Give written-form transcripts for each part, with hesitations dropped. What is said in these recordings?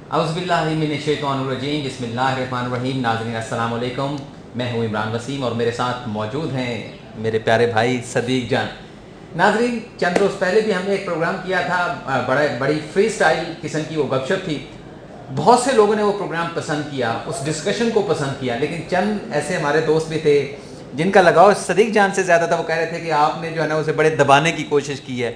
اعوذ باللہ من الشیطان الرجیم، بسم اللہ الرحمن الرحیم۔ ناظرین السلام علیکم، میں ہوں عمران وسیم اور میرے ساتھ موجود ہیں میرے پیارے بھائی صدیق جان۔ ناظرین، چند روز پہلے بھی ہم نے ایک پروگرام کیا تھا، بڑی فری سٹائل قسم کی وہ گپ شپ تھی۔ بہت سے لوگوں نے وہ پروگرام پسند کیا، اس ڈسکشن کو پسند کیا، لیکن چند ایسے ہمارے دوست بھی تھے جن کا لگاؤ صدیق جان سے زیادہ تھا۔ وہ کہہ رہے تھے کہ آپ نے جو ہے نا اسے بڑے دبانے کی کوشش کی ہے،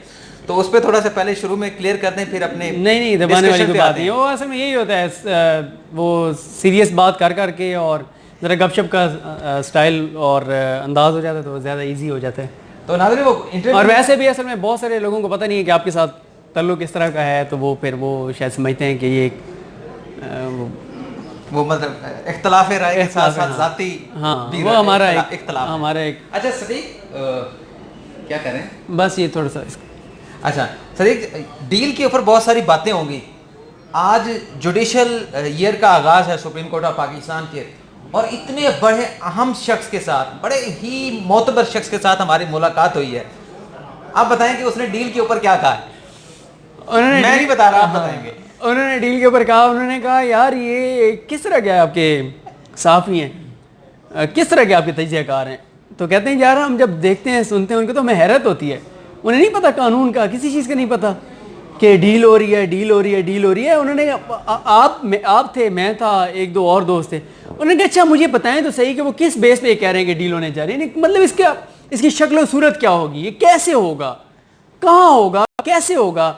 تو اس پہ تھوڑا سا پہلے شروع میں کلیئر کر دیں، پھر اپنے نہیں دبانے والی کوئی بات نہیں ہے۔ وہ اصل میں یہی ہوتا ہے، وہ سیریس بات کر کے اور ذرا گپ شپ کا سٹائل اور انداز ہو جاتا ہے تو زیادہ ایزی ہو جاتا ہے۔ تو ناظرین وہ اور ویسے بھی اصل میں بہت سارے لوگوں کو پتہ نہیں ہے کہ آپ کے ساتھ تعلق اس طرح کا ہے، تو وہ پھر وہ شاید سمجھتے ہیں کہ یہ ایک وہ مطلب اختلاف رائے کے ساتھ ساتھ ذاتی، ہاں وہ ہمارا ایک اچھا صدیق کیا کریں، بس یہ تھوڑا سا اچھا صدیق، ڈیل کے اوپر بہت ساری باتیں ہوں گی۔ آج جوڈیشل ایئر کا آغاز ہے سپریم کورٹ آف پاکستان کے، اور اتنے بڑے اہم شخص کے ساتھ، بڑے ہی معتبر شخص کے ساتھ ہماری ملاقات ہوئی ہے۔ آپ بتائیں کہ اس نے ڈیل کے اوپر کیا کہا ہے؟ میں نہیں بتا رہا، آپ بتائیں گے۔ انہوں نے ڈیل کے اوپر کہا، انہوں نے کہا یار یہ کس طرح کے آپ کے صحافی ہیں، کس طرح کے آپ کے تجزیہ کار ہیں۔ تو کہتے ہیں یار ہم جب دیکھتے ہیں سنتے ہیں ان کو تو ہمیں حیرت ہوتی ہے، انہیں نہیں پتہ قانون کا، کسی چیز کا نہیں پتہ کہ ڈیل ہو رہی ہے۔ انہوں نے آپ تھے، میں تھا، ایک دو اور دوست تھے، انہوں نے کہا اچھا مجھے بتائیں تو صحیح کہ وہ کس بیس پہ یہ کہہ رہے ہیں کہ ڈیل ہونے جا رہی ہے، مطلب اس کی شکل و صورت کیا ہوگی، یہ کیسے ہوگا، کہاں ہوگا، کیسے ہوگا۔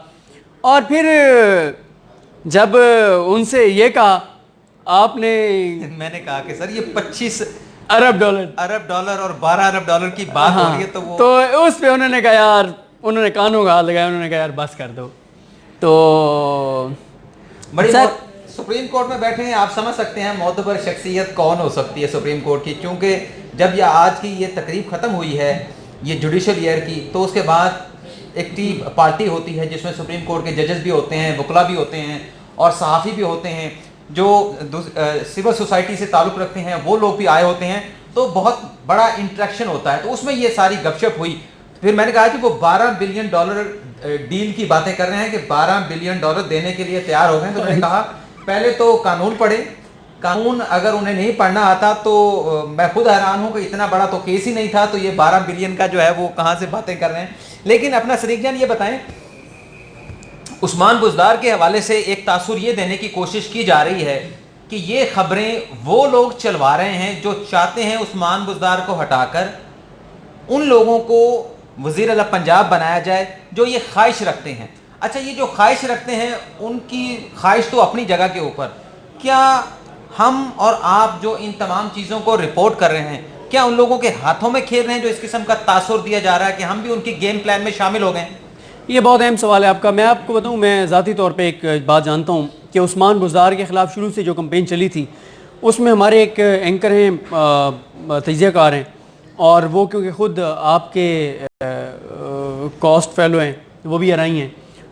اور پھر جب ان سے یہ کہا آپ نے، میں نے کہا کہ سر یہ 25 ارب ڈالر اور 12 ارب ڈالر کی بات ہو رہی ہے، تو اس پہ انہوں نے کہا یار، انہوں نے کانوں کا ہاتھ لگایا، انہوں نے کہا یار بس کر دو۔ تو بڑی سپریم کورٹ میں بیٹھے ہیں، آپ سمجھ سکتے ہیں معتبر شخصیت کون ہو سکتی ہے سپریم کورٹ کی، کیونکہ جب یہ آج کی یہ تقریب ختم ہوئی ہے یہ جوڈیشل ایئر کی، تو اس کے بعد ایک پارٹی ہوتی ہے جس میں سپریم کورٹ کے ججز بھی ہوتے ہیں، وکلا بھی ہوتے ہیں، اور صحافی بھی ہوتے ہیں، جو سول سوسائٹی سے تعلق رکھتے ہیں، وہ لوگ بھی آئے ہوتے ہیں، تو بہت بڑا انٹریکشن ہوتا ہے۔ تو اس میں یہ ساری گپ شپ ہوئی۔ پھر میں نے کہا کہ وہ 12 بلین ڈالر ڈیل کی باتیں کر رہے ہیں کہ 12 بلین ڈالر دینے کے لیے تیار ہو گئے ہیں۔ تو میں نے کہا پہلے تو قانون پڑھیں، قانون اگر انہیں نہیں پڑھنا آتا تو میں خود حیران ہوں کہ اتنا بڑا تو کیس ہی نہیں تھا، تو یہ 12 بلین کا جو ہے وہ کہاں سے باتیں کر رہے ہیں۔ لیکن اپنا صدیق جان یہ بتائیں، عثمان بزدار کے حوالے سے ایک تاثر یہ دینے کی کوشش کی جا رہی ہے کہ یہ خبریں وہ لوگ چلوا رہے ہیں جو چاہتے ہیں عثمان بزدار کو ہٹا کر ان لوگوں کو وزیر اعلیٰ پنجاب بنایا جائے جو یہ خواہش رکھتے ہیں۔ اچھا، یہ جو خواہش رکھتے ہیں ان کی خواہش تو اپنی جگہ کے اوپر، کیا ہم اور آپ جو ان تمام چیزوں کو رپورٹ کر رہے ہیں، کیا ان لوگوں کے ہاتھوں میں کھیل رہے ہیں جو اس قسم کا تاثر دیا جا رہا ہے کہ ہم بھی ان کی گیم پلان میں شامل ہو گئے ہیں؟ یہ بہت اہم سوال ہے آپ کا۔ میں آپ کو بتاؤں، میں ذاتی طور پہ ایک بات جانتا ہوں کہ عثمان بزدار کے خلاف شروع سے جو کمپین چلی تھی اس میں ہمارے ایک اینکر ہیں، تجزیہ کار ہیں، اور وہ کیونکہ خود آپ کے کاسٹ فیلو ہیں، وہ بھی ارائی ہیں،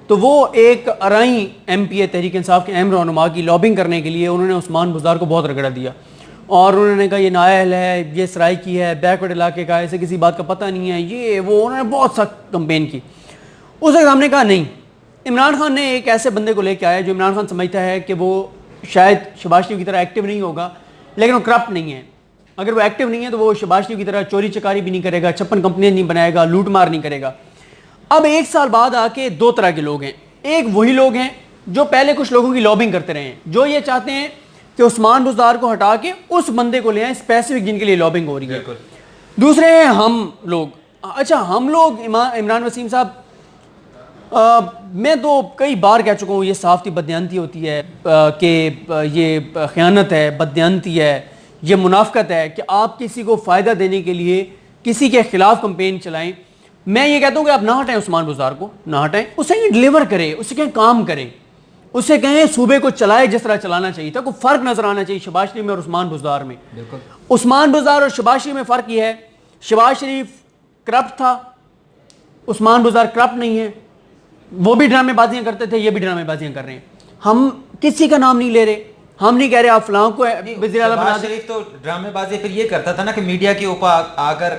تو وہ ایک ارائی ایم پی اے تحریک انصاف کے اہم رہنما کی لابنگ کرنے کے لیے انہوں نے عثمان بزدار کو بہت رگڑا دیا، اور انہوں نے کہا یہ نااہل ہے، یہ سرائکی ہے، بیکورڈ علاقے کا ہے، اسے کسی بات کا پتہ نہیں ہے، یہ وہ، انہوں نے بہت سخت کمپین کی۔ اس وقت ہم نے کہا نہیں، عمران خان نے ایک ایسے بندے کو لے کے آیا جو عمران خان سمجھتا ہے کہ وہ شاید شہباز شریف کی طرح ایکٹیو نہیں ہوگا، لیکن وہ کرپٹ نہیں ہے۔ اگر وہ ایکٹیو نہیں ہے تو وہ شہباز شریف کی طرح چوری چکاری بھی نہیں کرے گا، 56 کمپنیاں نہیں بنائے گا، لوٹ مار نہیں کرے گا۔ اب ایک سال بعد آ کے دو طرح کے لوگ ہیں، ایک وہی لوگ ہیں جو پہلے کچھ لوگوں کی لابنگ کرتے رہے ہیں، جو یہ چاہتے ہیں کہ عثمان بزدار کو ہٹا کے اس بندے کو لے آئیں اسپیسیفک جن کے لیے لابنگ ہو رہی ہے۔ دوسرے ہیں ہم لوگ۔ اچھا، ہم لوگ عمران وسیم صاحب، میں تو کئی بار کہہ چکا ہوں یہ صحافتی بددیانتی ہوتی ہے، کہ یہ خیانت ہے، بددیانتی ہے، یہ منافقت ہے کہ آپ کسی کو فائدہ دینے کے لیے کسی کے خلاف کمپین چلائیں۔ میں یہ کہتا ہوں کہ آپ نہ ہٹائیں عثمان بزدار کو، نہ ہٹائیں، اسے یہ ڈلیور کرے، اسے کہیں کام کرے، اسے کہیں صوبے کو چلائے جس طرح چلانا چاہیے تھا۔ کوئی فرق نظر آنا چاہیے شہباز شریف میں اور عثمان بزدار میں۔ عثمان بزدار اور شہباز شریف میں فرق یہ ہے، شہباز شریف کرپٹ تھا، عثمان بزدار کرپٹ نہیں ہے۔ وہ بھی ڈرامے بازیاں کرتے تھے، یہ بھی ڈرامے بازیاں کر رہے ہیں۔ ہم کسی کا نام نہیں لے رہے، ہم نہیں کہہ رہے آپ فلاں کو وزیر اعلیٰ بنا دیں۔ شریف تو ڈرامے بازی پھر یہ کرتا تھا نا کہ میڈیا کے اوپر آ کر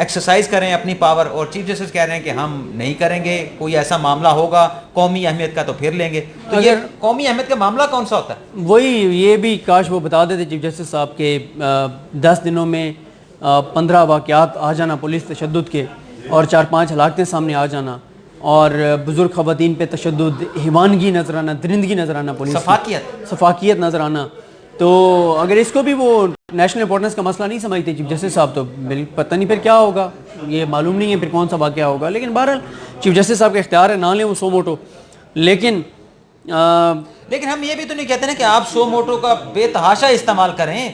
ایکسرسائز کریں اپنی پاور, اور چیف جسٹس کہہ رہے ہیں کہ ہم نہیں کریں گے, کوئی ایسا معاملہ ہوگا قومی اہمیت کا تو پھر لیں گے. تو یہ قومی اہمیت کا معاملہ کون سا ہوتا ہے؟ وہی یہ بھی کاش وہ بتا دیتے چیف جسٹس صاحب کے 10 دنوں میں 15 واقعات آ جانا پولیس تشدد کے, اور 4-5 ہلاکتیں سامنے آ جانا, اور بزرگ خواتین پہ تشدد, حیوانگی نظر آنا, درندگی نظر آنا, پولیس صفاقیت نظر آنا. تو اگر اس کو بھی وہ نیشنل امپورٹنس کا مسئلہ نہیں سمجھتے چیف جسٹس صاحب, تو پتہ نہیں پھر کیا ہوگا, یہ معلوم نہیں ہے پھر کون سا واقعہ ہوگا. لیکن بہرحال چیف جسٹس صاحب کا اختیار ہے, نہ لیں وہ سو موٹو, لیکن ہم یہ بھی تو نہیں کہتے نا کہ آپ سو موٹو کا بے تحاشا استعمال کریں,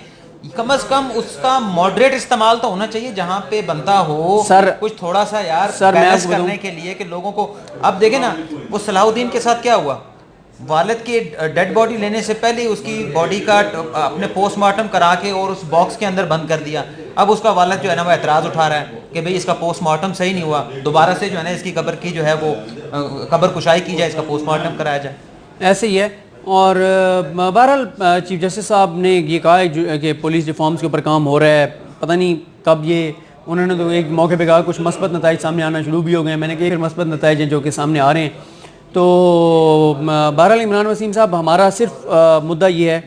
کم از کم اس کا ماڈریٹ استعمال تو ہونا چاہیے جہاں پہ بنتا ہو کچھ تھوڑا سا یار بیلنس کرنے کے لیے کہ لوگوں کو. اب دیکھیں نا وہ صلاح الدین کے ساتھ کیا ہوا, والد کی ڈیڈ باڈی لینے سے پہلے اس کی باڈی کا اپنے پوسٹ مارٹم کرا کے اور اس باکس کے اندر بند کر دیا. اب اس کا والد جو ہے نا وہ اعتراض اٹھا رہا ہے کہ بھئی اس کا پوسٹ مارٹم صحیح نہیں ہوا, دوبارہ سے جو ہے نا اس کی قبر کی جو ہے وہ قبر کشائی کی جائے, اس کا پوسٹ مارٹم کرایا جائے. ایسے ہی ہے. اور بہرحال چیف جسٹس صاحب نے یہ کہا ہے کہ پولیس ریفارمز کے اوپر کام ہو رہا ہے, پتہ نہیں کب یہ, انہوں نے تو ایک موقع پہ کہا کچھ مثبت نتائج سامنے آنا شروع بھی ہو گئے ہیں. میں نے کہا پھر مثبت نتائج ہیں جو کہ سامنے آ رہے ہیں. تو بہرحال عمران وسیم صاحب, ہمارا صرف مدعا یہ ہے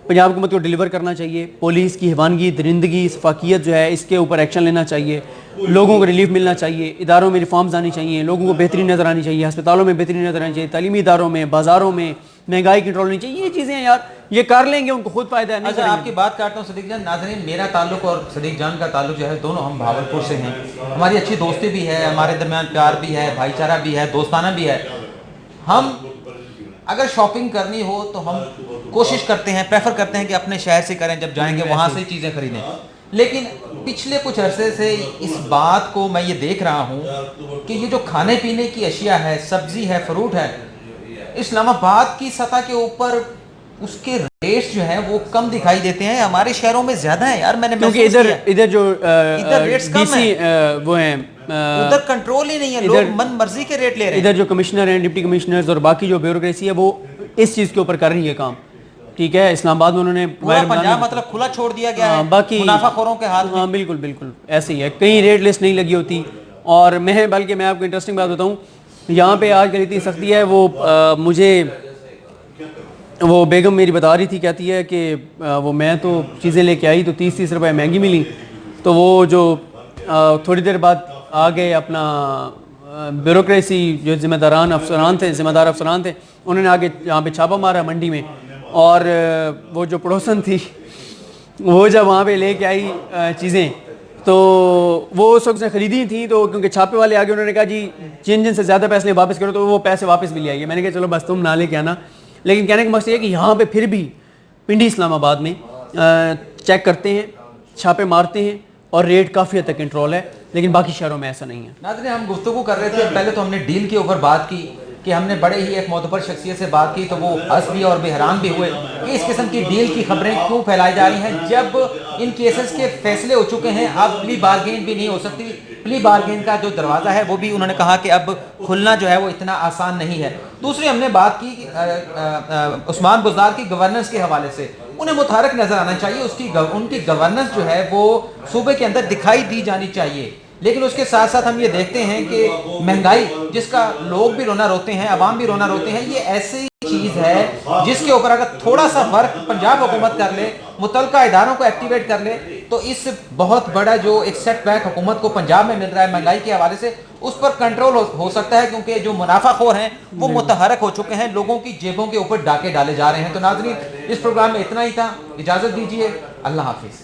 پنجاب حکومت کو ڈیلیور کرنا چاہیے. پولیس کی حیوانگی, درندگی, شفافیت جو ہے اس کے اوپر ایکشن لینا چاہیے, لوگوں کو ریلیف ملنا چاہیے, اداروں میں ریفارمز آنی چاہیے, لوگوں کو بہتری نظر آنی چاہیے, ہسپتالوں میں بہتری نظر آنی چاہیے, تعلیمی اداروں میں, بازاروں میں مہنگائی کنٹرول ہونی چاہیے. یہ چیزیں یار یہ کر لیں گے, ان کو خود فائدہ ہے. اچھا آپ کی بات کاٹتا ہوں صدیق جان. ناظرین میرا تعلق اور صدیق جان کا تعلق جو ہے دونوں ہم بھاولپور سے ہیں, ہماری اچھی دوستی بھی ہے, ہمارے درمیان پیار بھی ہے, بھائی چارہ بھی ہے, دوستانہ بھی ہے. ہم اگر شاپنگ کرنی ہو تو ہم کوشش کرتے ہیں, پریفر کرتے ہیں کہ اپنے شہر سے کریں, جب جائیں گے وہاں سے چیزیں خریدیں. لیکن پچھلے کچھ عرصے سے اس بات کو میں یہ دیکھ رہا ہوں کہ یہ جو کھانے پینے کی اشیاء ہے, سبزی ہے, فروٹ ہے, اسلام آباد کی سطح کے اوپر اس کے ریٹس جو ہیں وہ کم دکھائی دیتے ہیں, ہمارے شہروں میں زیادہ ہیں یار. میں نے کیونکہ ادھر جو ریٹس ڈی کم سی ہیں, وہ ہیں, ادھر کنٹرول ہی نہیں ہے, لوگ من مرضی کے ریٹ لے رہے ہیں. ادھر جو کمشنر ہیں, ڈپٹی کمشنرز اور باقی جو بیوروکریسی ہے وہ اس چیز کے اوپر کر رہی ہے کام. ٹھیک ہے, اسلام آباد میں انہوں نے پنجاب مطلب کھلا چھوڑ دیا گیا ہے باقی منافع خوروں کے ہاتھ میں. ہاں بالکل بالکل ایسے ہی ہے, کہیں ریٹ لسٹ نہیں لگی ہوتی. اور بلکہ میں آپ کو انٹرسٹنگ بات بتاؤں, یہاں پہ آج کل اتنی سختی ہے, مجھے وہ بیگم میری بتا رہی تھی, کہتی ہے کہ وہ میں تو چیزیں لے کے آئی تو 30 روپے مہنگی ملی, تو وہ جو تھوڑی دیر بعد آ گئے اپنا بیوروکریسی جو ذمہ دار افسران تھے, انہوں نے آگے یہاں پہ چھاپا مارا منڈی میں, اور وہ جو پڑوسن تھی وہ جب وہاں پہ لے کے آئی چیزیں تو وہ اس وقت سے خریدی تھیں, تو کیونکہ چھاپے والے آگے انہوں نے کہا جی جن سے زیادہ پیسے واپس کرو, تو وہ پیسے واپس بھی لے آئیے. میں نے کہا چلو بس تم نہ لے کے آنا. لیکن کہنے کا مقصد یہ کہ یہاں پہ پھر بھی پنڈی اسلام آباد میں چیک کرتے ہیں, چھاپے مارتے ہیں, اور ریٹ کافی حد تک کنٹرول ہے, لیکن باقی شہروں میں ایسا نہیں ہے. ناظرین ہم گفتگو کر رہے تھے, پہلے تو ہم نے ڈیل کے اوپر بات کی کہ ہم نے بڑے ہی ایک معتبر شخصیت سے بات کی, تو وہ ہنس بھی اور بے حیران بھی ہوئے کہ اس قسم کی ڈیل کی خبریں کیوں پھیلائی جا رہی ہیں جب ان کیسز کے فیصلے ہو چکے ہیں. اب پلی بارگین بھی نہیں ہو سکتی. پلی بارگین کا جو دروازہ ہے وہ بھی انہوں نے کہا کہ اب کھلنا جو ہے وہ اتنا آسان نہیں ہے. دوسری ہم نے بات کی عثمان بزدار کی گورننس کے حوالے سے, انہیں متحرک نظر آنا چاہیے, ان کی گورننس جو ہے وہ صوبے کے اندر دکھائی دی جانی چاہیے. لیکن اس کے ساتھ ساتھ ہم یہ دیکھتے ہیں کہ مہنگائی جس کا لوگ بھی رونا روتے ہیں, عوام بھی رونا روتے ہیں, یہ ایسی چیز ہے جس کے اوپر اگر تھوڑا سا فرق پنجاب حکومت کر لے, متعلقہ اداروں کو ایکٹیویٹ کر لے, تو اس بہت بڑا جو ایک سیٹ بیک حکومت کو پنجاب میں مل رہا ہے مہنگائی کے حوالے سے, اس پر کنٹرول ہو سکتا ہے. کیونکہ جو منافع خور ہیں وہ متحرک ہو چکے ہیں, لوگوں کی جیبوں کے اوپر ڈاکے ڈالے جا رہے ہیں. تو ناظرین اس پروگرام میں اتنا ہی تھا, اجازت دیجیے, اللہ حافظ.